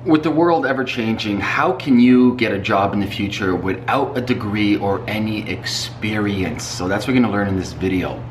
With the world ever changing, how can you get a job in the future without a degree or any experience? So that's what we're gonna learn in this video.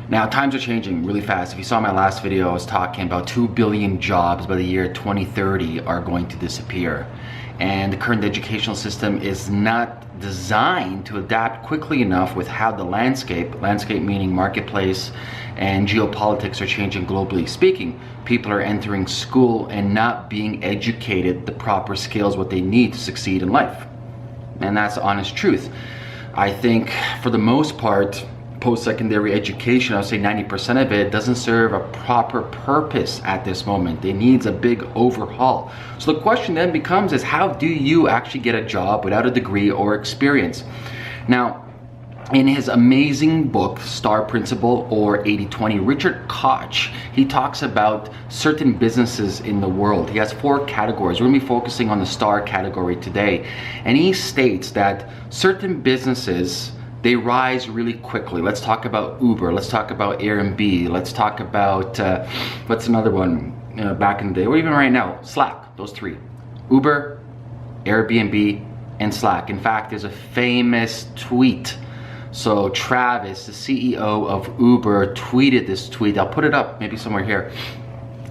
Now, times are changing really fast. If you saw my last video, I was talking about 2 billion jobs by the year 2030 are going to disappear. And the current educational system is not designed to adapt quickly enough with how the landscape meaning marketplace and geopolitics are changing globally speaking. People are entering school and not being educated the proper skills, what they need to succeed in life. And that's the honest truth. I think for the most part, post-secondary education, I would say 90% of it doesn't serve a proper purpose at this moment. It needs a big overhaul. So the question then becomes is how do you actually get a job without a degree or experience? Now, in his amazing book, Star Principle or 80-20, Richard Koch, he talks about certain businesses in the world. He has 4 categories. We're gonna be focusing on the star category today. And he states that certain businesses, they rise really quickly. Let's talk about Uber, let's talk about Airbnb, let's talk about, what's another one back in the day, or even right now, Slack, those 3. Uber, Airbnb, and Slack. In fact, there's a famous tweet. So Travis, the CEO of Uber, tweeted this tweet. I'll put it up maybe somewhere here.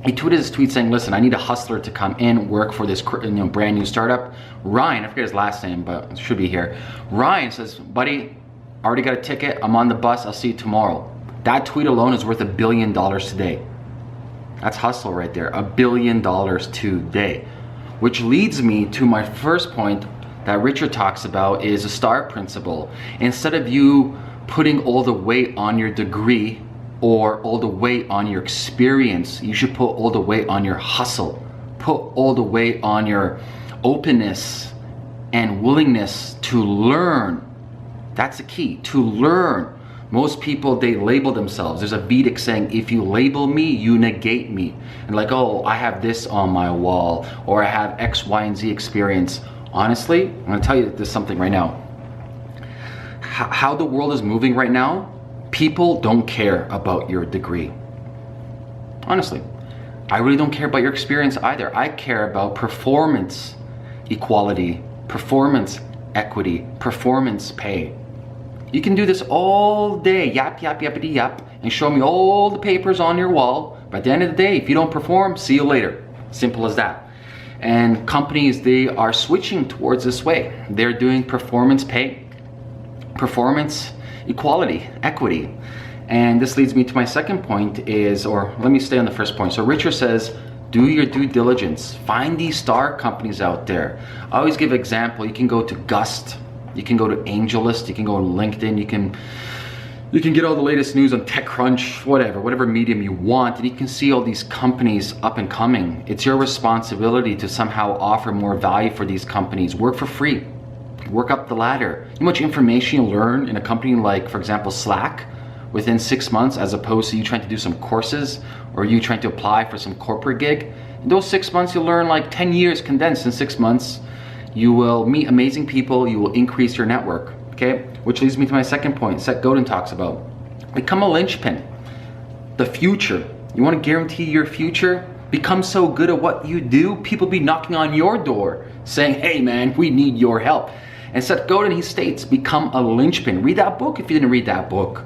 He tweeted this tweet saying, listen, I need a hustler to come in, work for this brand new startup. Ryan, I forget his last name, but it should be here. Ryan says, buddy, I already got a ticket, I'm on the bus, I'll see you tomorrow. That tweet alone is worth $1 billion today. That's hustle right there, $1 billion today. Which leads me to my first point that Richard talks about is a star principle. Instead of you putting all the weight on your degree or all the weight on your experience, you should put all the weight on your hustle. Put all the weight on your openness and willingness to learn. That's the key, to learn. Most people, they label themselves. There's a Vedic saying, if you label me, you negate me. And like, oh, I have this on my wall, or I have X, Y, and Z experience. Honestly, I'm gonna tell you this something right now. How the world is moving right now, people don't care about your degree. Honestly, I really don't care about your experience either. I care about performance equality, performance equity, performance pay. You can do this all day, yap, yap, yappity, yap, and show me all the papers on your wall. But at the end of the day, if you don't perform, see you later. Simple as that. And companies, they are switching towards this way. They're doing performance pay, performance equality, equity. And this leads me to my second point is, or let me stay on the first point. So Richard says, do your due diligence. Find these star companies out there. I always give an example. You can go to Gust, you can go to AngelList, you can go to LinkedIn, you can get all the latest news on TechCrunch, whatever medium you want, and you can see all these companies up and coming. It's your responsibility to somehow offer more value for these companies. Work for free, work up the ladder. You know how much information you learn in a company like, for example, Slack, within 6 months, as opposed to you trying to do some courses or you trying to apply for some corporate gig. In those 6 months, you'll learn like 10 years condensed in 6 months. You will meet amazing people, you will increase your network, okay? Which leads me to my second point, Seth Godin talks about. Become a linchpin. The future. You wanna guarantee your future? Become so good at what you do, people be knocking on your door saying, hey man, we need your help. And Seth Godin, he states, become a linchpin. Read that book if you didn't read that book.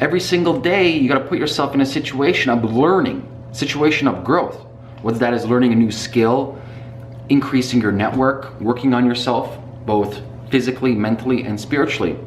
Every single day, you gotta put yourself in a situation of learning, situation of growth. Whether that is learning a new skill, increasing your network, working on yourself, both physically, mentally, and spiritually.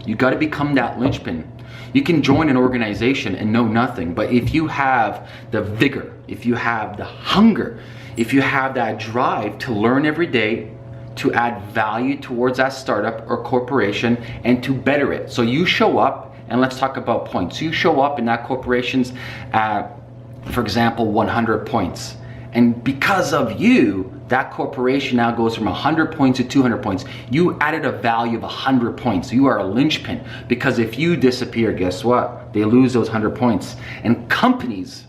You gotta become that linchpin. You can join an organization and know nothing, but if you have the vigor, if you have the hunger, if you have that drive to learn every day, to add value towards that startup or corporation, and to better it. So you show up, and let's talk about points. You show up in that corporation's for example, 100 points. And because of you, that corporation now goes from 100 points to 200 points. You added a value of 100 points. You are a linchpin. Because if you disappear, guess what? They lose those 100 points. And companies,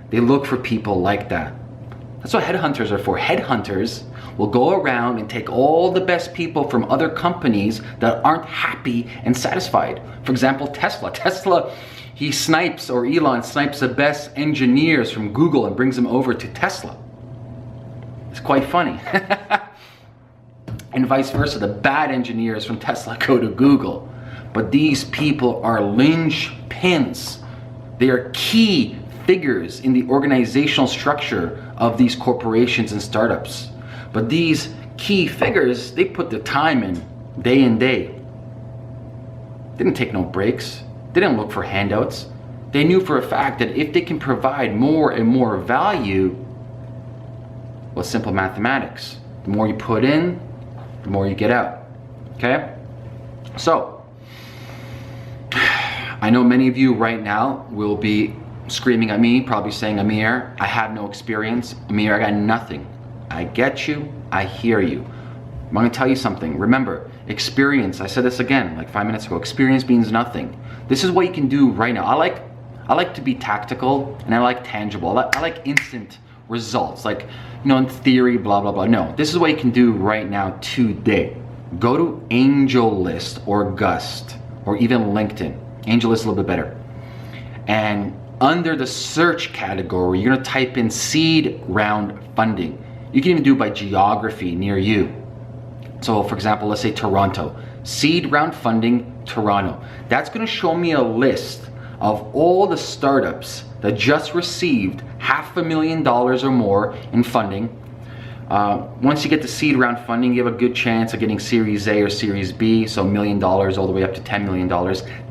they look for people like that. That's what headhunters are for. Headhunters will go around and take all the best people from other companies that aren't happy and satisfied. For example, Tesla. Tesla, he snipes, or Elon snipes the best engineers from Google and brings them over to Tesla. quite funny. And vice versa, the bad engineers from Tesla go to Google. But these people are linchpins. They are key figures in the organizational structure of these corporations and startups. But these key figures, they put the time in day and day. They didn't take no breaks. They didn't look for handouts. They knew for a fact that if they can provide more and more value, well, simple mathematics. The more you put in, the more you get out. Okay? So, I know many of you right now will be screaming at me, probably saying, Amir, I have no experience. Amir, I got nothing. I get you. I hear you. I'm going to tell you something. Remember, experience, I said this again like 5 minutes ago, experience means nothing. This is what you can do right now. I like to be tactical, and I like tangible. I like instant results, like, you know, in theory, blah, blah, blah. No, this is what you can do right now today. Go to AngelList or Gust or even LinkedIn. AngelList is a little bit better. And under the search category, you're gonna type in seed round funding. You can even do it by geography near you. So for example, let's say Toronto, seed round funding, Toronto. That's gonna show me a list of all the startups that just received $500,000 or more in funding. Once you get the seed round funding, you have a good chance of getting Series A or Series B, so $1 million all the way up to $10 million.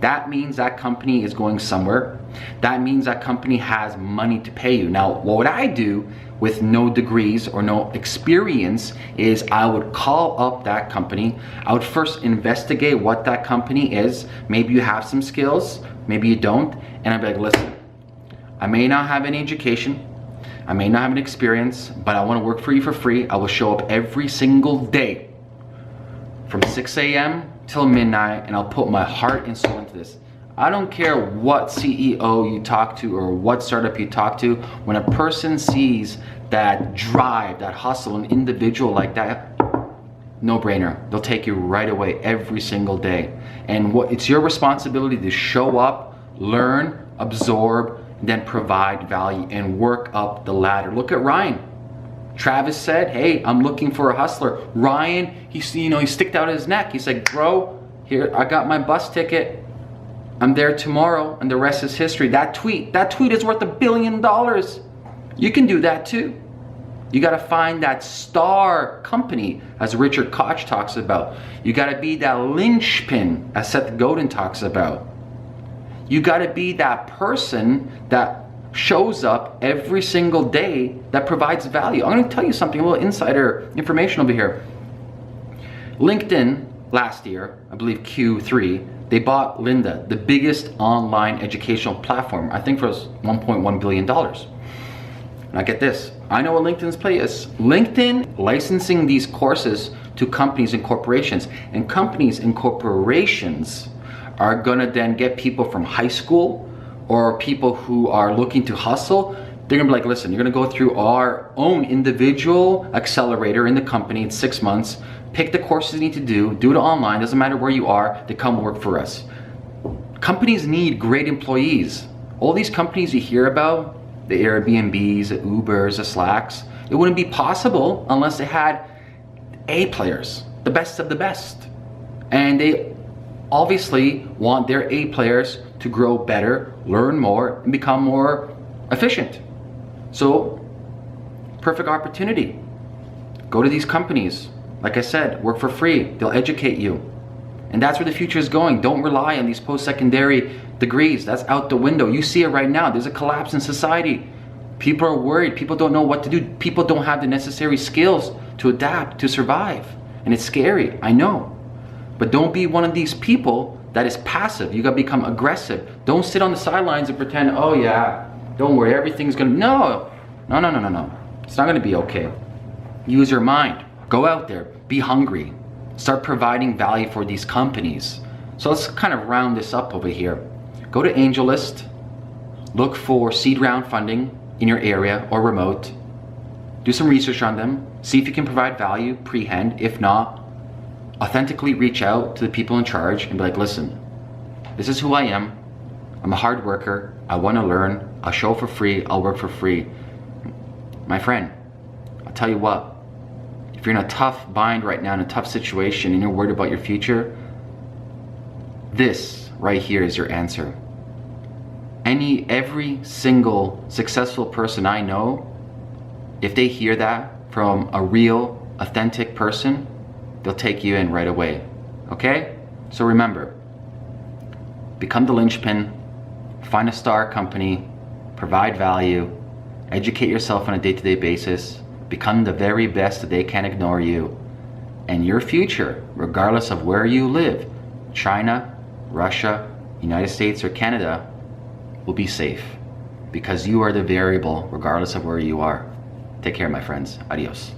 That means that company is going somewhere. That means that company has money to pay you. Now, what would I do with no degrees or no experience is I would call up that company. I would first investigate what that company is. Maybe you have some skills, maybe you don't, and I'd be like, listen, I may not have any education, I may not have an experience, but I want to work for you for free. I will show up every single day from 6 a.m. till midnight, and I'll put my heart and soul into this. I don't care what CEO you talk to or what startup you talk to. When a person sees that drive, that hustle, an individual like that, no brainer. They'll take you right away every single day. And it's your responsibility to show up, learn, absorb, then provide value and work up the ladder. Look at Ryan. Travis said, hey, I'm looking for a hustler. Ryan, he sticked out his neck. He said, bro, here, I got my bus ticket. I'm there tomorrow, and the rest is history. That tweet is worth $1 billion. You can do that too. You gotta find that star company, as Richard Koch talks about. You gotta be that linchpin, as Seth Godin talks about. You gotta be that person that shows up every single day that provides value. I'm gonna tell you something, a little insider information over here. LinkedIn last year, I believe Q3, they bought Lynda, the biggest online educational platform, I think for $1.1 billion. Now get this, I know what LinkedIn's play is. LinkedIn licensing these courses to companies and corporations, and companies and corporations are gonna then get people from high school or people who are looking to hustle. They're gonna be like, listen, you're gonna go through our own individual accelerator in the company in 6 months, pick the courses you need to do it online, doesn't matter where you are, to come work for us. Companies need great employees. All these companies you hear about, the Airbnbs, the Ubers, the Slacks, it wouldn't be possible unless they had A players, the best of the best. And they obviously want their A players to grow better, learn more, and become more efficient. So, perfect opportunity. Go to these companies. Like I said, work for free. They'll educate you. And that's where the future is going. Don't rely on these post-secondary degrees. That's out the window. You see it right now. There's a collapse in society. People are worried. People don't know what to do. People don't have the necessary skills to adapt, to survive. And it's scary, I know. But don't be one of these people that is passive. You gotta become aggressive. Don't sit on the sidelines and pretend, oh yeah, don't worry, everything's gonna, no. It's not gonna be okay. Use your mind. Go out there, be hungry. Start providing value for these companies. So let's kind of round this up over here. Go to AngelList, look for seed round funding in your area or remote. Do some research on them, see if you can provide value pre-hand. If not, authentically reach out to the people in charge and be like, listen, this is who I am. I'm a hard worker. I want to learn. I'll show for free. I'll work for free. My friend, I'll tell you what, if you're in a tough bind right now, in a tough situation, and you're worried about your future, this right here is your answer. Every single successful person I know, if they hear that from a real, authentic person, they'll take you in right away. Okay? So remember, become the linchpin, find a star company, provide value, educate yourself on a day-to-day basis, become the very best that they can't ignore you, and your future, regardless of where you live, China, Russia, United States, or Canada, will be safe, because you are the variable regardless of where you are. Take care, my friends. Adios.